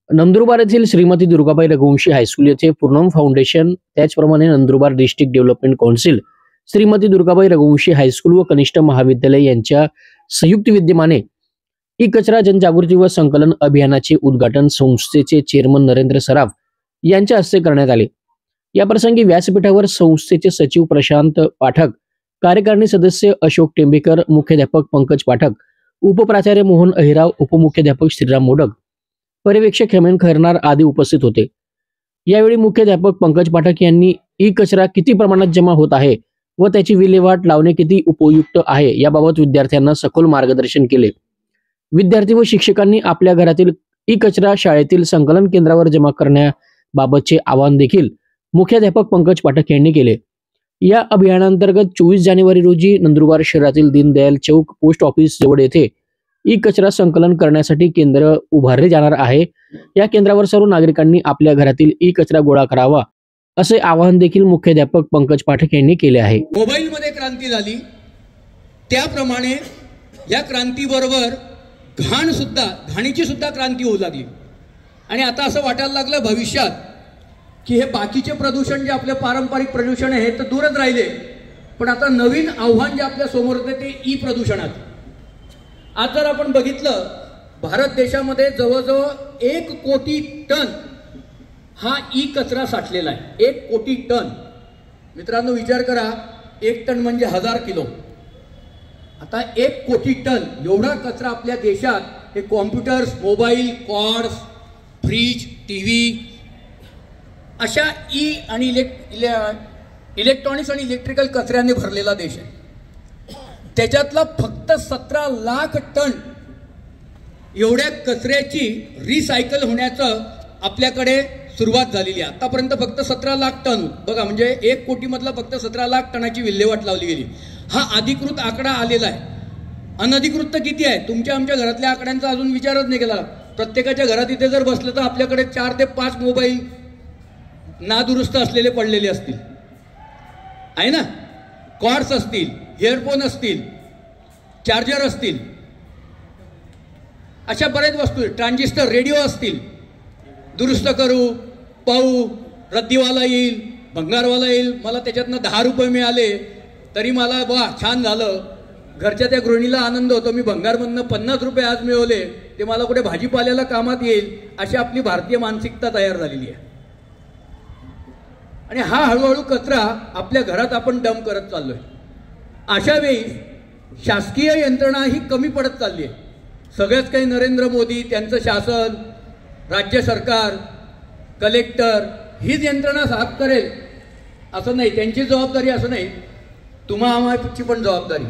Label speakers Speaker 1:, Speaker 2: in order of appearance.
Speaker 1: नंदुरबार येथील श्रीमती दुर्गाबाई रघुवंशी हायस्कूल येथे पूर्णम फाउंडेशन, त्याचप्रमाणे Nandurbar district development council, Shrimati Durgabai Raghuvanshi high school व कनिष्ठ महाविद्यालय यांच्या संयुक्त विद्यमाने ई कचरा जनजागृती व संकलन अभियानाचे उद्घाटन संस्थेचे चेअरमन नरेंद्र सराफ यांच्या हस्ते करण्यात आले। या प्रसंगी व्यासपीठावर संस्थेचे सचिव प्रशांत पाठक, कार्यकारिणी सदस्य अशोक टेंबेकर, मुख्याध्यापक पंकज पाठक, उपप्राचार्य मोहन अहिराव, उपमुख्याध्यापक श्रीराम मोडक, पर्यवेक्षक हेमंत खैरनार आदी उपस्थित होते। यावेळी मुख्याध्यापक पंकज पाठक यांनी ई कचरा किती प्रमाणात जमा होत आहे व त्याची विल्हेवाट लावणे किती उपयुक्त आहे याबाबत विद्यार्थ्यांना सखोल मार्गदर्शन केले। विद्यार्थी व शिक्षकांनी आपल्या घरातील ई कचरा शाळेतील संकलन केंद्रावर जमा करण्याबाबतचे आवाहन देखील मुख्याध्यापक पंकज पाठक यांनी केले। या अभियानांतर्गत 24 जानेवारी रोजी नंदुरबार शहरातील दीनदयाल चौक पोस्ट ऑफिस जवळ येथे ई कचरा संकलन करण्यासाठी केंद्र उभारले जाणार आहे। या केंद्रावर सर्व नागरिकांनी आपल्या घरातील ई कचरा गोळा करावा असे आवाहन देखील मुख्याध्यापक पंकज पाठक यांनी केले आहे।
Speaker 2: मोबाईल मध्ये क्रांती झाली त्याप्रमाणे या क्रांतीबरोबर घाणीची सुद्धा क्रांती होऊ लागली आणि आता असं वाटायला लागलं भविष्यात की हे बाकीचे प्रदूषण जे आपले पारंपरिक प्रदूषण आहे ते दूरच राहिले, पण आता नवीन आव्हान जे आपल्या समोर येते ते ई प्रदूषणात। आज जर आपण बघितलं भारत देशामध्ये जवळजवळ 1 कोटी टन हा ई कचरा साठलेला आहे। 1 कोटी टन। मित्रांनो विचार करा, 1 टन म्हणजे 1000 किलो। आता 1 कोटी टन एवढा कचरा आपल्या देशात हे computers, mobile, cords, fridge, TV अशा ई आणि इलेक्ट्रॉनिक्स आणि इलेक्ट्रिकल कचऱ्याने भरलेला देश आहे। त्याच्यातला फक्त 17 लाख टन एवढ्या कचऱ्याची रिसायकल होण्याचं आपल्याकडे सुरुवात झालेली आहे। आतापर्यंत फक्त 17 लाख टन बघा, म्हणजे 1 कोटी मधला फक्त 17 लाख टनाची विल्हेवाट लावली गेली। हा अधिकृत आकडा आलेला आहे। अनधिकृत किती आहे? तुमच्या आमच्या घरातल्या आकड्यांचा अजून विचारच नाही केला। प्रत्येकाच्या घरात इथे जर बसलं तर आपल्याकडे 4 ते 5 मोबाईल नादुरुस्त असलेले पडलेले असतील, आहे ना? कॉर्ड्स असतील, इयरफोन असतील, चार्जर असतील, अशा बऱ्याच वस्तू, ट्रान्झिस्टर, रेडिओ असतील। दुरुस्त करू, पाहू, रद्दीवाला येईल, भंगारवाला येईल, मला त्याच्यातनं 10 रुपये मिळाले तरी मला वा छान झालं, घरच्या त्या गृहिणीला आनंद होतो, मी भंगारमधनं 50 रुपये आज मिळवले, ते मला कुठे भाजीपाल्याला कामात येईल, अशी आपली भारतीय मानसिकता तयार झालेली आहे। आणि हा हळूहळू कचरा आपल्या घरात आपण डंप करत चाललोय। अशा वेळी शासकीय यंत्रणा ही कमी पडत चालली आहे। सगळ्याच काही नरेंद्र मोदी, त्यांचं शासन, राज्य सरकार, कलेक्टर हीच यंत्रणा साफ करेल असं नाही, त्यांची जबाबदारी असं नाही, तुम्हा आम्हाची पण जबाबदारी।